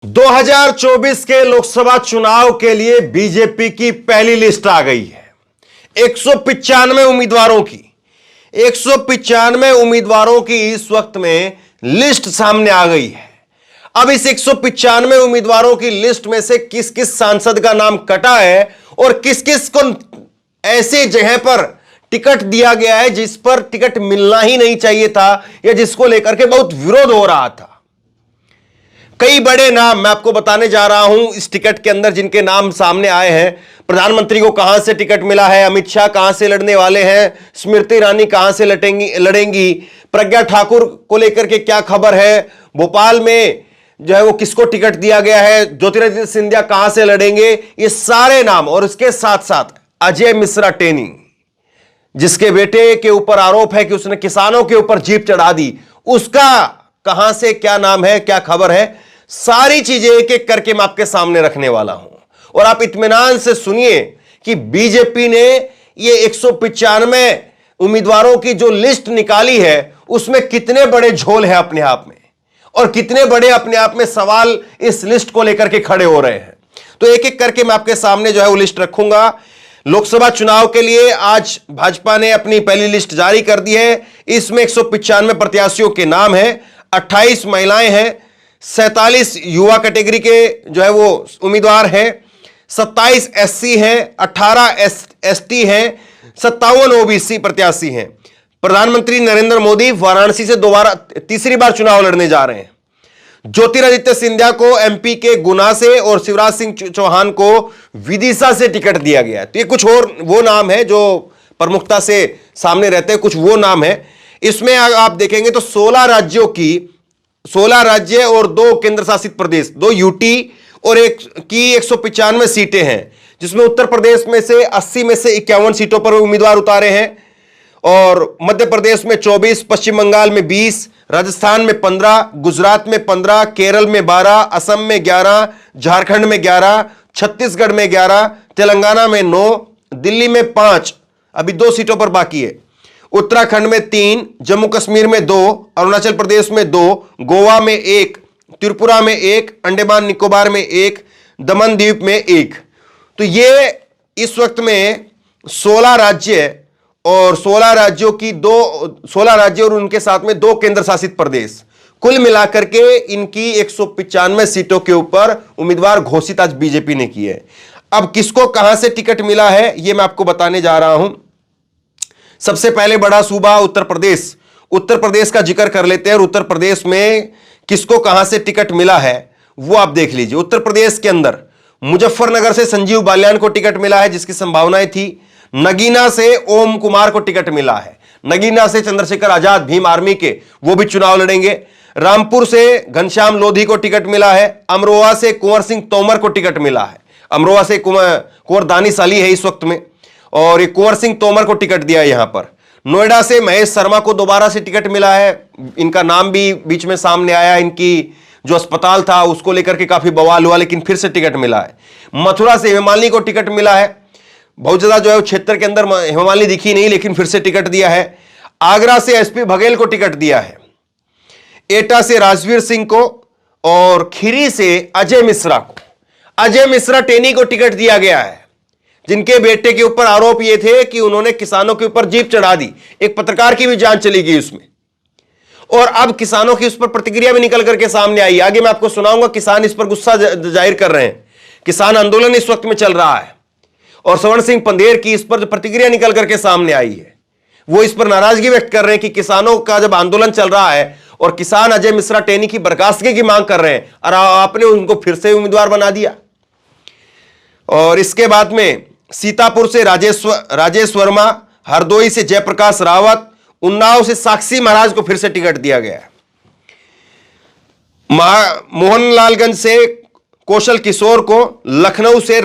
2024 के लोकसभा चुनाव के लिए बीजेपी की पहली लिस्ट आ गई है। 195 उम्मीदवारों की 195 उम्मीदवारों की इस वक्त में लिस्ट सामने आ गई है। अब इस 195 उम्मीदवारों की लिस्ट में से किस किस सांसद का नाम कटा है और किस किस को ऐसे जगह पर टिकट दिया गया है जिस पर टिकट मिलना ही नहीं चाहिए था या जिसको लेकर के बहुत विरोध हो रहा था। कई बड़े नाम मैं आपको बताने जा रहा हूं इस टिकट के अंदर जिनके नाम सामने आए हैं। प्रधानमंत्री को कहां से टिकट मिला है, अमित शाह कहां से लड़ने वाले हैं, स्मृति ईरानी कहां से लड़ेंगी, प्रज्ञा ठाकुर को लेकर के क्या खबर है, भोपाल में जो है वो किसको टिकट दिया गया है, ज्योतिरादित्य सिंधिया कहां से लड़ेंगे, ये सारे नाम। और इसके साथ साथ अजय मिश्रा टेनी जिसके बेटे के ऊपर आरोप है कि उसने किसानों के ऊपर जीप चढ़ा दी, उसका कहां से क्या नाम है, क्या खबर है, सारी चीजें एक एक करके मैं आपके सामने रखने वाला हूं। और आप इत्मीनान से सुनिए कि बीजेपी ने ये 195 उम्मीदवारों की जो लिस्ट निकाली है उसमें कितने बड़े झोल है अपने आप में और कितने बड़े अपने आप में सवाल इस लिस्ट को लेकर के खड़े हो रहे हैं। तो एक एक करके मैं आपके सामने जो है वो लिस्ट रखूंगा। लोकसभा चुनाव के लिए आज भाजपा ने अपनी पहली लिस्ट जारी कर दी है। इसमें 195 प्रत्याशियों के नाम हैं, 28 महिलाएं हैं, 47 युवा कैटेगरी के जो है वो उम्मीदवार हैं, 27 एससी हैं, 18 एसटी हैं, 57 ओबीसी प्रत्याशी हैं। प्रधानमंत्री नरेंद्र मोदी वाराणसी से दोबारा तीसरी बार चुनाव लड़ने जा रहे हैं। ज्योतिरादित्य सिंधिया को एमपी के गुना से और शिवराज सिंह चौहान को विदिशा से टिकट दिया गया। तो ये कुछ और वो नाम है जो प्रमुखता से सामने रहते हैं, कुछ वो नाम है। इसमें आप देखेंगे तो 16 राज्य और 2 केंद्र शासित प्रदेश, 2 यूटी और एक की 195 सीटें हैं, जिसमें उत्तर प्रदेश में से 80 में से 51 सीटों पर उम्मीदवार उतारे हैं और मध्य प्रदेश में 24, पश्चिम बंगाल में 20, राजस्थान में 15, गुजरात में 15, केरल में 12, असम में 11, झारखंड में 11, छत्तीसगढ़ में 11, तेलंगाना में 9, दिल्ली में 5, अभी 2 सीटों पर बाकी है, उत्तराखंड में 3, जम्मू कश्मीर में 2, अरुणाचल प्रदेश में 2, गोवा में 1, त्रिपुरा में 1, अंडमान निकोबार में 1, दमन द्वीप में 1। तो ये इस वक्त में 16 राज्य और 16 राज्यों की 16 राज्य और उनके साथ में 2 केंद्र शासित प्रदेश, कुल मिलाकर के इनकी 195 सीटों के ऊपर उम्मीदवार घोषित आज बीजेपी ने की है। अब किसको कहां से टिकट मिला है यह मैं आपको बताने जा रहा हूं। सबसे पहले बड़ा सूबा उत्तर प्रदेश, उत्तर प्रदेश का जिक्र कर लेते हैं और उत्तर प्रदेश में किसको कहां से टिकट मिला है वो आप देख लीजिए। उत्तर प्रदेश के अंदर मुजफ्फरनगर से संजीव बालियान को टिकट मिला है जिसकी संभावनाएं थी। नगीना से ओम कुमार को टिकट मिला है, नगीना से चंद्रशेखर आजाद भीम आर्मी के वो भी चुनाव लड़ेंगे। रामपुर से घनश्याम लोधी को टिकट मिला है। अमरोहा से कुंवर सिंह तोमर को टिकट मिला है, अमरोहा से कुंवर दानिश अली है इस वक्त में और ये कुंवर सिंह तोमर को टिकट दिया है यहां पर। नोएडा से महेश शर्मा को दोबारा से टिकट मिला है, इनका नाम भी बीच में सामने आया, इनकी जो अस्पताल था उसको लेकर के काफी बवाल हुआ लेकिन फिर से टिकट मिला है। मथुरा से हेमालिनी को टिकट मिला है, बहुत ज्यादा जो है क्षेत्र के अंदर हेमालिनी दिखी नहीं लेकिन फिर से टिकट दिया है। आगरा से एसपी बघेल को टिकट दिया है, एटा से राजवीर सिंह को और खीरी से अजय मिश्रा टेनी को टिकट दिया गया है, जिनके बेटे के ऊपर आरोप ये थे कि उन्होंने किसानों के ऊपर जीप चढ़ा दी। एक पत्रकार की भी जान चली गई उसमें और अब किसानों की उस पर प्रतिक्रिया भी निकल करके सामने आई। आगे मैं आपको सुनाऊंगा, किसान इस पर गुस्सा जाहिर कर रहे हैं, किसान आंदोलन इस वक्त में चल रहा है और स्वर्ण सिंह पंदेर की इस पर जो प्रतिक्रिया निकल करके सामने आई है वो इस पर नाराजगी व्यक्त कर रहे हैं कि किसानों का जब आंदोलन चल रहा है और किसान अजय मिश्रा टेनी की बर्खास्तगी की मांग कर रहे हैं और आपने उनको फिर से उम्मीदवार बना दिया। और इसके बाद में सीतापुर से राजेश वर्मा, हरदोई से जयप्रकाश रावत, उन्नाव से साक्षी महाराज को फिर से टिकट दिया गया है। मोहनलालगंज से कौशल किशोर को, लखनऊ से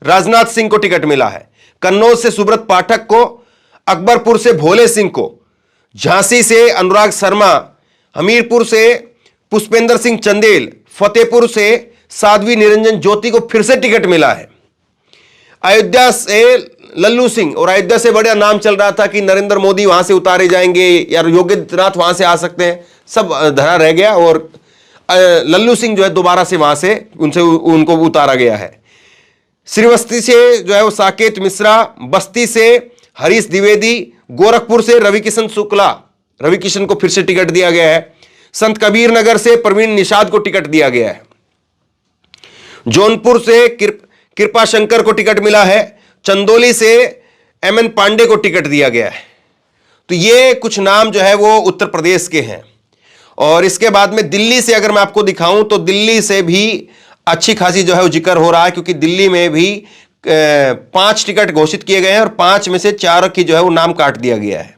राजनाथ सिंह को टिकट मिला है। कन्नौज से सुब्रत पाठक को, अकबरपुर से भोले सिंह को, झांसी से अनुराग शर्मा, हमीरपुर से पुष्पेंद्र सिंह चंदेल, फतेहपुर से साध्वी निरंजन ज्योति को फिर से टिकट मिला है। अयोध्या से लल्लू सिंह, और अयोध्या से बड़ा नाम चल रहा था कि नरेंद्र मोदी वहां से उतारे जाएंगे या योगी आदित्यनाथ वहां से आ सकते हैं, सब धरा रह गया और लल्लू सिंह जो है दोबारा से वहां से उनको उतारा गया है। श्रीवस्ती से जो है वो साकेत मिश्रा, बस्ती से हरीश द्विवेदी, गोरखपुर से रवि किशन को फिर से टिकट दिया गया है। संत कबीर नगर से प्रवीण निषाद को टिकट दिया गया है। जौनपुर से कृपा शंकर को टिकट मिला है। चंदौली से एमएन पांडे को टिकट दिया गया है। तो ये कुछ नाम जो है वो उत्तर प्रदेश के हैं। और इसके बाद में दिल्ली से अगर मैं आपको दिखाऊं तो दिल्ली से भी अच्छी खासी जो है वो जिक्र हो रहा है, क्योंकि दिल्ली में भी 5 टिकट घोषित किए गए हैं और 5 में से 4 की जो है वो नाम काट दिया गया है।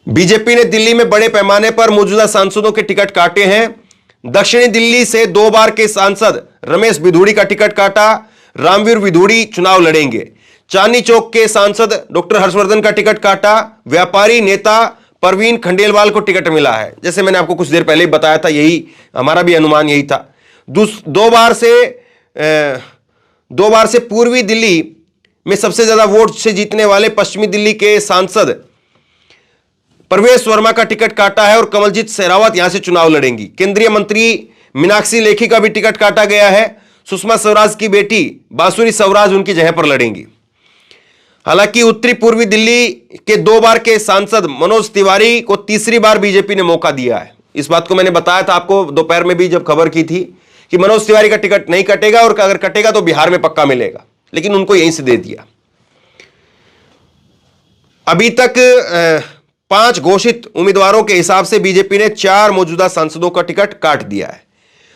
बीजेपी ने दिल्ली में बड़े पैमाने पर मौजूदा सांसदों के टिकट काटे हैं। दक्षिणी दिल्ली से 2 बार के सांसद रमेश बिधूड़ी का टिकट काटा। रामवीर बिधूड़ी चुनाव लड़ेंगे। चांदनी चौक के सांसद डॉक्टर हर्षवर्धन का टिकट काटा। व्यापारी नेता परवीन खंडेलवाल को टिकट मिला है। जैसे मैंने आपको कुछ देर पहले ही बताया था, यही हमारा भी अनुमान यही था। 2 बार से पूर्वी दिल्ली में सबसे ज्यादा वोट से जीतने वाले पश्चिमी दिल्ली के सांसद परवेश वर्मा का टिकट काटा है और कमलजीत शेरावत यहां से चुनाव लड़ेंगी। केंद्रीय मंत्री मीनाक्षी लेखी का भी टिकट काटा गया है। सुषमा स्वराज की बेटी बांसुरी स्वराज उनकी जगह पर लड़ेंगी। हालांकि उत्तरी पूर्वी दिल्ली के 2 बार के सांसद मनोज तिवारी को तीसरी बार बीजेपी ने मौका दिया है। इस बात को मैंने बताया था आपको दोपहर में भी जब खबर की थी कि मनोज तिवारी का टिकट नहीं कटेगा और अगर कटेगा तो बिहार में पक्का मिलेगा, लेकिन उनको यहीं से दे दिया। अभी तक 5 घोषित उम्मीदवारों के हिसाब से बीजेपी ने 4 मौजूदा सांसदों का टिकट काट दिया है।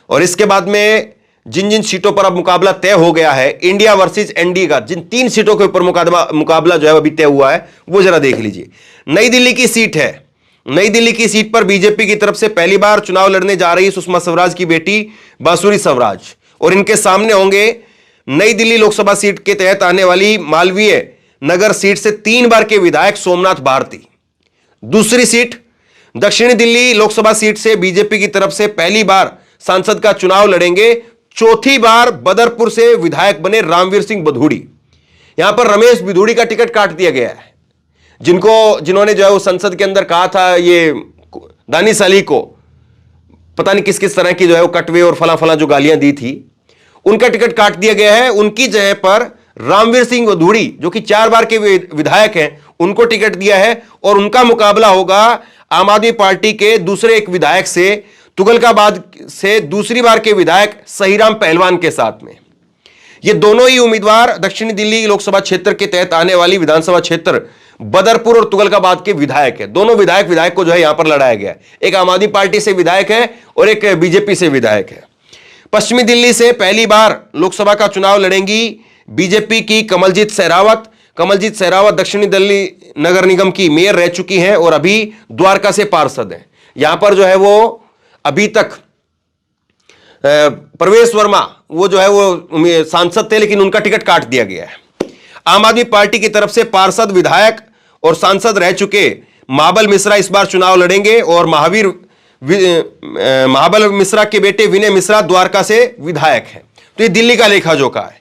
और इसके बाद में जिन जिन सीटों पर अब मुकाबला तय हो गया है, इंडिया वर्सेस एनडीए का, जिन 3 सीटों के ऊपर मुकाबला जो है अभी तय हुआ है, वो जरा देख लीजिए। नई दिल्ली की सीट है। नई दिल्ली की सीट पर बीजेपी की तरफ से पहली बार चुनाव लड़ने जा रही सुषमा स्वराज की बेटी बांसुरी स्वराज, और इनके सामने होंगे नई दिल्ली लोकसभा सीट के तहत आने वाली मालवीय नगर सीट से 3 बार के विधायक सोमनाथ भारती। दूसरी सीट दक्षिणी दिल्ली लोकसभा सीट से बीजेपी की तरफ से पहली बार सांसद का चुनाव लड़ेंगे। चौथी बार बदरपुर से विधायक बने रामवीर सिंह बिधूड़ी। यहां पर रमेश बिधूड़ी का टिकट काट दिया गया है। जिन्होंने जो है वो संसद के अंदर कहा था, ये दानिश अली को पता नहीं किस किस तरह की जो है वो कटवे और फला जो गालियां दी थी, उनका टिकट काट दिया गया है। उनकी जगह पर रामवीर सिंह बिधूड़ी जो कि 4 बार के विधायक हैं, उनको टिकट दिया है और उनका मुकाबला होगा आम आदमी पार्टी के दूसरे एक विधायक से, तुगलकाबाद से दूसरी बार के विधायक सहीराम पहलवान के साथ में। ये दोनों ही उम्मीदवार दक्षिणी दिल्ली लोकसभा क्षेत्र के तहत आने वाली विधानसभा क्षेत्र बदरपुर और तुगलकाबाद के विधायक है। दोनों विधायक को जो है यहां पर लड़ाया गया है। एक आम आदमी पार्टी से विधायक है और एक बीजेपी से विधायक है। पश्चिमी दिल्ली से पहली बार लोकसभा का चुनाव लड़ेंगी बीजेपी की कमलजीत शेरावत। कमलजीत शेरावत दक्षिणी दिल्ली नगर निगम की मेयर रह चुकी हैं और अभी द्वारका से पार्षद हैं। यहां पर जो है वो अभी तक प्रवेश वर्मा वो जो है वो सांसद थे, लेकिन उनका टिकट काट दिया गया है। आम आदमी पार्टी की तरफ से पार्षद, विधायक और सांसद रह चुके महाबल मिश्रा इस बार चुनाव लड़ेंगे और महाबल मिश्रा के बेटे विनय मिश्रा द्वारका से विधायक हैं। तो ये दिल्ली का लेखा जोखा है।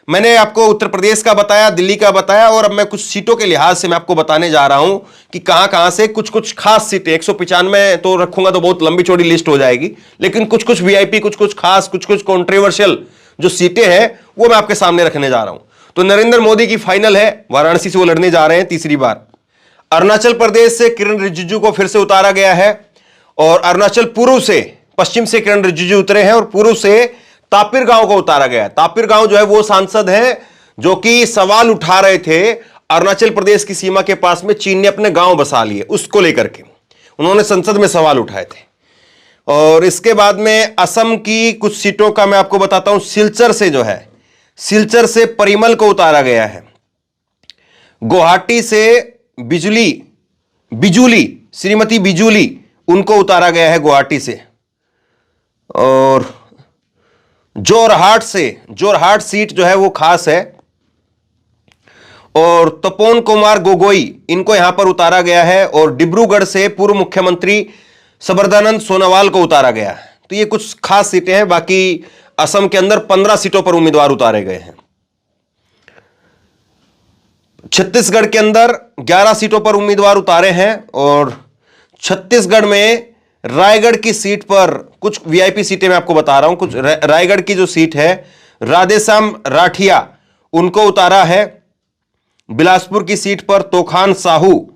मैंने आपको उत्तर प्रदेश का बताया, दिल्ली का बताया, और अब मैं कुछ सीटों के लिहाज से मैं आपको बताने जा रहा हूं कि कहां से कुछ खास सीटें, 195 तो रखूंगा तो बहुत लंबी चौड़ी लिस्ट हो जाएगी, लेकिन कुछ वीआईपी, कुछ खास, कुछ कंट्रोवर्शियल जो सीटें हैं वो मैं आपके सामने रखने जा रहा हूं। तो नरेंद्र मोदी की फाइनल है, वाराणसी से वो लड़ने जा रहे हैं तीसरी बार। अरुणाचल प्रदेश से किरण रिजिजू को फिर से उतारा गया है और अरुणाचल पूर्व से, पश्चिम से किरण रिजिजू उतरे हैं और पूर्व से तापिर गांव को उतारा गया। तापिर गांव जो है वो सांसद हैं जो कि सवाल उठा रहे थे अरुणाचल प्रदेश की सीमा के पास में चीन ने अपने गांव बसा लिए, उसको लेकर के उन्होंने संसद में सवाल उठाए थे। और इसके बाद में असम की कुछ सीटों का मैं आपको बताता हूं। सिलचर से जो है, सिलचर से परिमल को उतारा गया है। गुवाहाटी से बिजुली श्रीमती बिजुली उनको उतारा गया है गुवाहाटी से। और जोरहाट सीट जो है वो खास है और तपोन कुमार गोगोई इनको यहां पर उतारा गया है। और डिब्रूगढ़ से पूर्व मुख्यमंत्री सबरदानंद सोनोवाल को उतारा गया है। तो ये कुछ खास सीटें हैं। बाकी असम के अंदर 15 सीटों पर उम्मीदवार उतारे गए हैं। छत्तीसगढ़ के अंदर 11 सीटों पर उम्मीदवार उतारे हैं और छत्तीसगढ़ में रायगढ़ की सीट पर कुछ वीआईपी सीटें मैं आपको बता रहा हूं, कुछ रायगढ़ की जो सीट है राधेश्याम राठिया उनको उतारा है। बिलासपुर की सीट पर तोखान साहू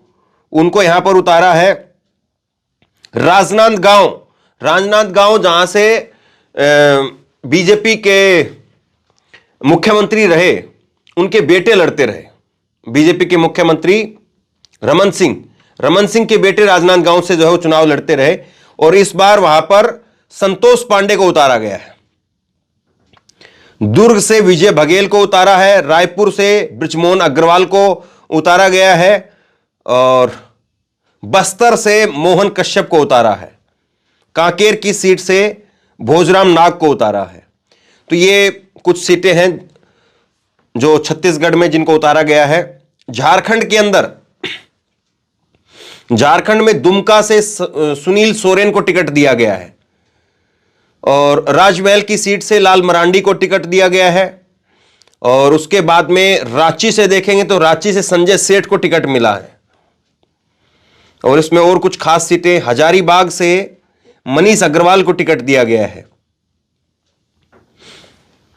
उनको यहां पर उतारा है। राजनांदगांव जहां से बीजेपी के मुख्यमंत्री रहे, उनके बेटे लड़ते रहे, बीजेपी के मुख्यमंत्री रमन सिंह के बेटे राजनांदगांव से जो है वो चुनाव लड़ते रहे और इस बार वहां पर संतोष पांडे को उतारा गया है। दुर्ग से विजय बघेल को उतारा है। रायपुर से बृजमोहन अग्रवाल को उतारा गया है और बस्तर से मोहन कश्यप को उतारा है। कांकेर की सीट से भोजराम नाग को उतारा है। तो ये कुछ सीटें हैं जो छत्तीसगढ़ में जिनको उतारा गया है। झारखंड में दुमका से सुनील सोरेन को टिकट दिया गया है और राजमहल की सीट से लाल मरांडी को टिकट दिया गया है। और उसके बाद में रांची से देखेंगे तो रांची से संजय सेठ को टिकट मिला है और इसमें और कुछ खास सीटें, हजारीबाग से मनीष अग्रवाल को टिकट दिया गया है।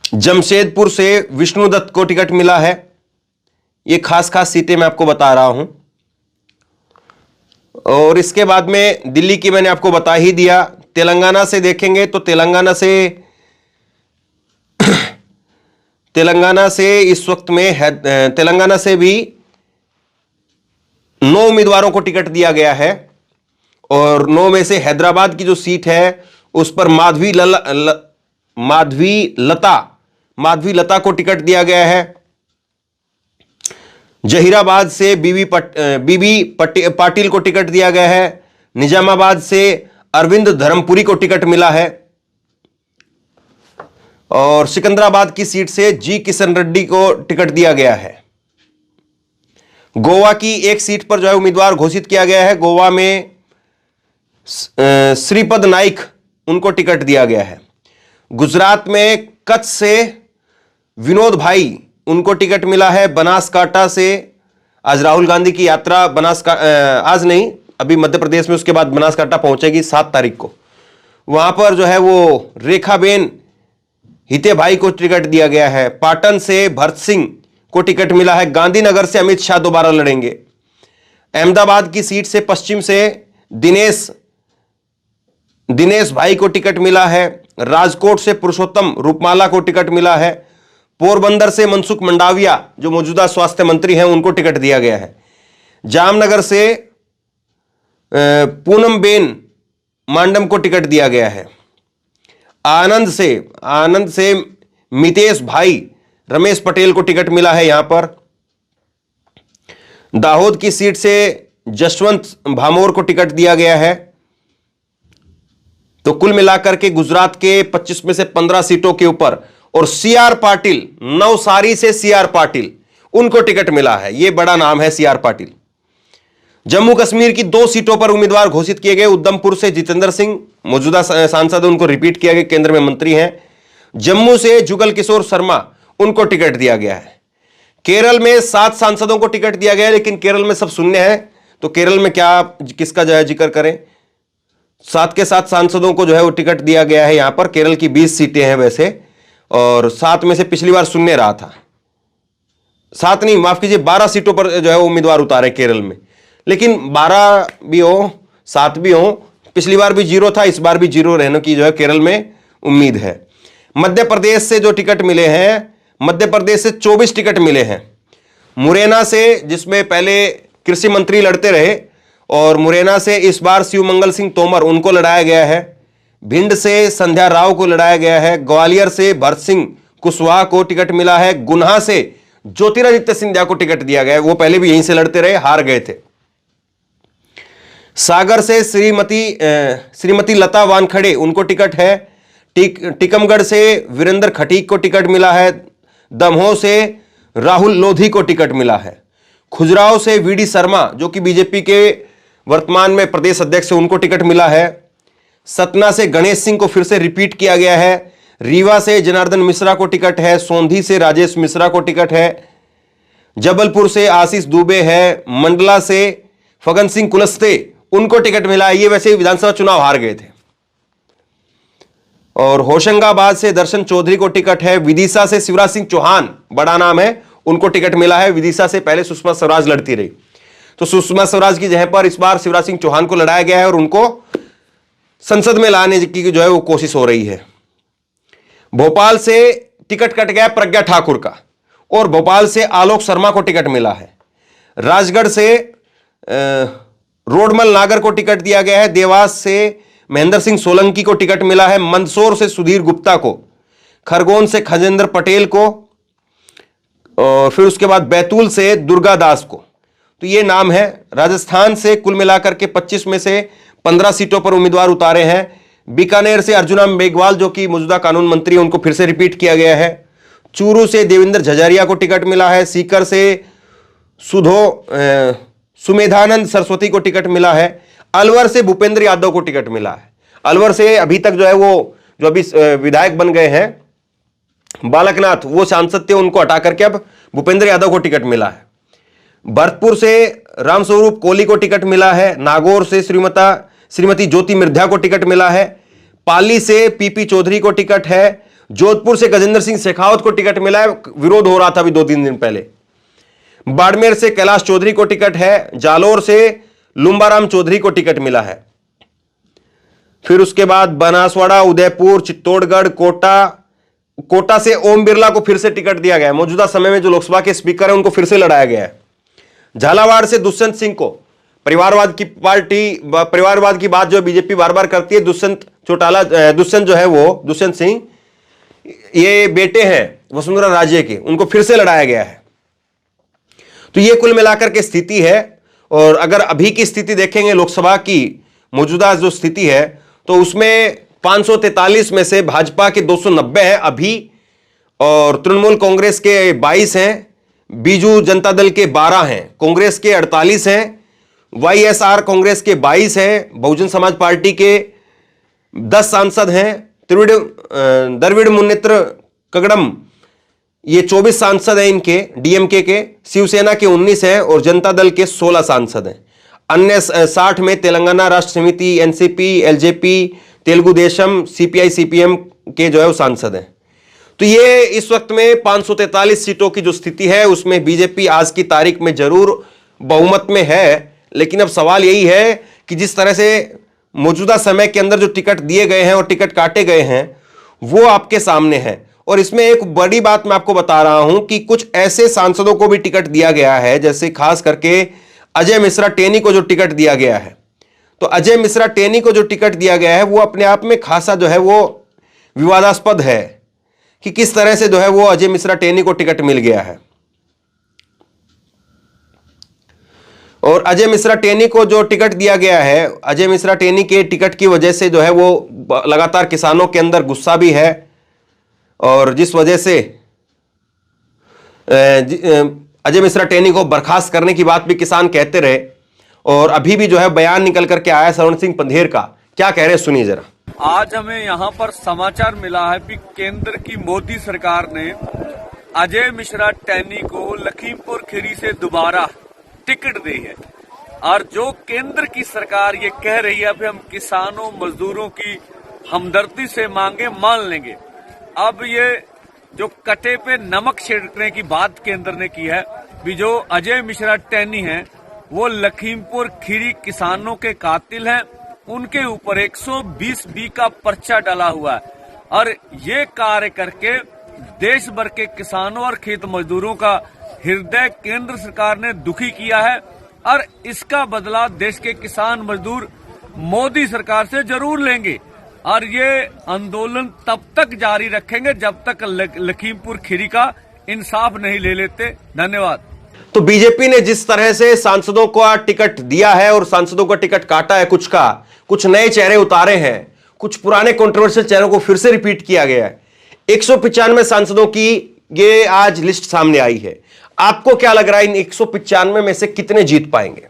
जमशेदपुर से विष्णुदत्त को टिकट मिला है। ये खास सीटें मैं आपको बता रहा हूं। और इसके बाद में दिल्ली की मैंने आपको बता ही दिया। तेलंगाना से देखेंगे तो तेलंगाना से इस वक्त में तेलंगाना से भी 9 उम्मीदवारों को टिकट दिया गया है और 9 में से हैदराबाद की जो सीट है उस पर माधवी लता को टिकट दिया गया है। जहीराबाद से बीबी पाटिल को टिकट दिया गया है। निजामाबाद से अरविंद धर्मपुरी को टिकट मिला है और सिकंदराबाद की सीट से जी किशन रेड्डी को टिकट दिया गया है। गोवा की एक सीट पर जो है उम्मीदवार घोषित किया गया है। गोवा में श्रीपद नाइक उनको टिकट दिया गया है। गुजरात में कच्छ से विनोद भाई उनको टिकट मिला है। बनासकांठा से आज राहुल गांधी की यात्रा आज नहीं, अभी मध्य प्रदेश में, उसके बाद बनासकांठा पहुंचेगी 7 तारीख को। वहां पर जो है वो रेखाबेन हिते भाई को टिकट दिया गया है। पाटन से भरत सिंह को टिकट मिला है। गांधीनगर से अमित शाह दोबारा लड़ेंगे। अहमदाबाद की सीट से पश्चिम से दिनेश भाई को टिकट मिला है। राजकोट से पुरुषोत्तम रूपमाला को टिकट मिला है। पोरबंदर से मनसुख मंडाविया जो मौजूदा स्वास्थ्य मंत्री हैं उनको टिकट दिया गया है। जामनगर से पूनम बेन मांडम को टिकट दिया गया है। आनंद से मितेश भाई रमेश पटेल को टिकट मिला है। यहां पर दाहोद की सीट से जसवंत भामोर को टिकट दिया गया है। तो कुल मिलाकर के गुजरात के 25 में से 15 सीटों के ऊपर, और सीआर पाटिल, नवसारी से सीआर पाटिल उनको टिकट मिला है। यह बड़ा नाम है सीआर पाटिल। जम्मू कश्मीर की 2 सीटों पर उम्मीदवार घोषित किए गए। उधमपुर से जितेंद्र सिंह मौजूदा सांसद, उनको रिपीट किया गया, केंद्र में मंत्री हैं। जम्मू से जुगल किशोर शर्मा उनको टिकट दिया गया है। केरल में 7 सांसदों को टिकट दिया गया है, लेकिन केरल में सब शून्य है, तो केरल में किसका जो है जिक्र करें। 7 के 7 सांसदों को जो है वो टिकट दिया गया है। यहां पर केरल की 20 सीटें हैं वैसे, और 7 में से पिछली बार शून्य रहा था। 7 नहीं, माफ कीजिए, 12 सीटों पर जो है उम्मीदवार उतारे केरल में, लेकिन 12 भी हो 7 भी हो, पिछली बार भी 0 था, इस बार भी 0 रहने की जो है केरल में उम्मीद है। मध्य प्रदेश से जो टिकट मिले हैं, मध्य प्रदेश से 24 टिकट मिले हैं। मुरैना से, जिसमें पहले कृषि मंत्री लड़ते रहे, और मुरैना से इस बार शिवमंगल सिंह तोमर उनको लड़ाया गया है। भिंड से संध्या राव को लड़ाया गया है। ग्वालियर से भरत सिंह कुशवाहा को टिकट मिला है। गुन्हा से ज्योतिरादित्य सिंधिया को टिकट दिया गया है, वो पहले भी यहीं से लड़ते रहे, हार गए थे। सागर से श्रीमती लता वानखड़े उनको टिकट है। टीकमगढ़ से वीरेंद्र खटीक को टिकट मिला है। दमोह से राहुल लोधी को टिकट मिला है। खुजराहो से वीडी शर्मा जो कि बीजेपी के वर्तमान में प्रदेश अध्यक्ष, उनको टिकट मिला है। सतना से गणेश सिंह को फिर से रिपीट किया गया है। रीवा से जनार्दन मिश्रा को टिकट है। सोंधी से राजेश मिश्रा को टिकट है। जबलपुर से आशीष दुबे है। मंडला से फगन सिंह कुलस्ते उनको टिकट मिला है। ये वैसे विधानसभा चुनाव हार गए थे। और होशंगाबाद से दर्शन चौधरी को टिकट है। विदिशा से शिवराज सिंह चौहान, बड़ा नाम है, उनको टिकट मिला है। विदिशा से पहले सुषमा स्वराज लड़ती रही, तो सुषमा स्वराज की जगह पर इस बार शिवराज सिंह चौहान को लड़ाया गया है और उनको संसद में लाने की जो है वो कोशिश हो रही है। भोपाल से टिकट कट गया प्रज्ञा ठाकुर का, और भोपाल से आलोक शर्मा को टिकट मिला है। राजगढ़ से रोडमल नागर को टिकट दिया गया है। देवास से महेंद्र सिंह सोलंकी को टिकट मिला है। मंदसौर से सुधीर गुप्ता को, खरगोन से खजेंद्र पटेल को, और फिर उसके बाद बैतूल से दुर्गा दास को। तो ये नाम है। राजस्थान से कुल मिलाकर के 25 में से 15 सीटों पर उम्मीदवार उतारे हैं। बीकानेर से अर्जुना मेघवाल जो कि मौजूदा कानून मंत्री, उनको फिर से रिपीट किया गया है। चूरू से देवेंद्र झझरिया को टिकट मिला है। सीकर से सुमेधानंद सरस्वती को टिकट मिला है। अलवर से भूपेंद्र यादव को टिकट मिला है। अलवर से अभी तक जो है वो जो अभी विधायक बन गए हैं बालकनाथ, वो सांसद थे, उनको हटा करके अब भूपेंद्र यादव को टिकट मिला है। भरतपुर से रामस्वरूप कोहली को टिकट मिला है। नागौर से श्रीमती ज्योति मिर्धा को टिकट मिला है। पाली से पीपी चौधरी को टिकट है। जोधपुर से गजेंद्र सिंह शेखावत को टिकट मिला है, विरोध हो रहा था अभी 2-3 दिन पहले। बाड़मेर से कैलाश चौधरी को टिकट है। जालोर से लुम्बाराम चौधरी को टिकट मिला है। फिर उसके बाद बनासवाड़ा, उदयपुर, चित्तौड़गढ़, कोटा से ओम बिरला को फिर से टिकट दिया गया है। मौजूदा समय में जो लोकसभा के स्पीकर हैं उनको फिर से लड़ाया गया है। झालावाड़ से दुष्यंत सिंह को, परिवारवाद की बात जो बीजेपी बार बार करती है, दुष्यंत जो है वो दुष्यंत सिंह, ये बेटे हैं वसुंधरा राजे के, उनको फिर से लड़ाया गया है। तो ये कुल मिलाकर के स्थिति है। और अगर अभी की स्थिति देखेंगे लोकसभा की मौजूदा जो स्थिति है, तो उसमें 543 में से भाजपा के 290 हैं अभी, और तृणमूल कांग्रेस के 22 हैं, बीजू जनता दल के 12 हैं, कांग्रेस के 48 हैं, वाईएसआर कांग्रेस के 22 हैं, बहुजन समाज पार्टी के 10 सांसद हैं, द्रविड़ मुन्नेत्र कगड़म ये 24 सांसद हैं इनके, डीएमके के, शिवसेना के 19 हैं और जनता दल के 16 सांसद हैं। अन्य 60 में तेलंगाना राष्ट्र समिति, NCP, LJP, Telugu Desam, CPI, CPM के जो है वो सांसद हैं। तो ये इस वक्त में 543 सीटों की जो स्थिति है उसमें बीजेपी आज की तारीख में जरूर बहुमत में है। लेकिन अब सवाल यही है कि जिस तरह से मौजूदा समय के अंदर जो टिकट दिए गए हैं और टिकट काटे गए हैं वो आपके सामने है। और इसमें एक बड़ी बात मैं आपको बता रहा हूं कि कुछ ऐसे सांसदों को भी टिकट दिया गया है, जैसे खास करके अजय मिश्रा टेनी को जो टिकट दिया गया है। तो अजय मिश्रा टेनी को जो टिकट दिया गया है वो अपने आप में खासा जो है वो विवादास्पद है कि किस तरह से जो है वो अजय मिश्रा टेनी को टिकट मिल गया है। और अजय मिश्रा टेनी को जो टिकट दिया गया है, अजय मिश्रा टेनी के टिकट की वजह से जो है वो लगातार किसानों के अंदर गुस्सा भी है, और जिस वजह से अजय मिश्रा टेनी को बर्खास्त करने की बात भी किसान कहते रहे। और अभी भी जो है बयान निकल करके आया श्रवण सिंह पंधेर का, क्या कह रहे हैं सुनिए जरा। आज हमें यहाँ पर समाचार मिला है कि केंद्र की मोदी सरकार ने अजय मिश्रा टेनी को लखीमपुर खीरी से दोबारा टिकट दी है। और जो केंद्र की सरकार ये कह रही है कि हम किसानों मजदूरों की हमदर्दी से मांगे मान लेंगे, अब ये जो कटे पे नमक छिड़कने की बात केंद्र ने की है, भी जो अजय मिश्रा टेनी हैं वो लखीमपुर खीरी किसानों के कातिल हैं, उनके ऊपर 120B का पर्चा डाला हुआ है। और ये कार्य करके देश भर के किसानों और खेत मजदूरों का हृदय केंद्र सरकार ने दुखी किया है। और इसका बदला देश के किसान मजदूर मोदी सरकार से जरूर लेंगे। और ये आंदोलन तब तक जारी रखेंगे जब तक लखीमपुर खीरी का इंसाफ नहीं ले लेते। धन्यवाद। तो बीजेपी ने जिस तरह से सांसदों को टिकट दिया है और सांसदों का टिकट काटा है, कुछ नए चेहरे उतारे हैं, कुछ पुराने कंट्रोवर्शियल चेहरों को फिर से रिपीट किया गया है। 195 सांसदों की ये आज लिस्ट सामने आई है। आपको क्या लग रहा है इन 195 में से कितने जीत पाएंगे?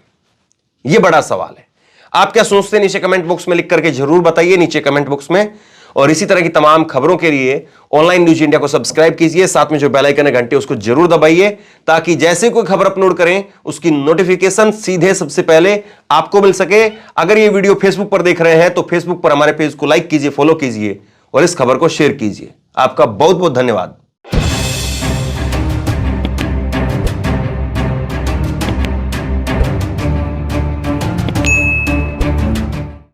ये बड़ा सवाल है। आप क्या सोचते हैं नीचे कमेंट बॉक्स में लिख करके जरूर बताइए नीचे कमेंट बॉक्स में। और इसी तरह की तमाम खबरों के लिए ऑनलाइन न्यूज इंडिया को सब्सक्राइब कीजिए, साथ में जो बेल आइकन है घंटे उसको जरूर दबाइए, ताकि जैसे कोई खबर अपलोड करें उसकी नोटिफिकेशन सीधे सबसे पहले आपको मिल सके। अगर ये वीडियो फेसबुक पर देख रहे हैं तो फेसबुक पर हमारे पेज को लाइक कीजिए, फॉलो कीजिए और इस खबर को शेयर कीजिए। आपका बहुत बहुत धन्यवाद।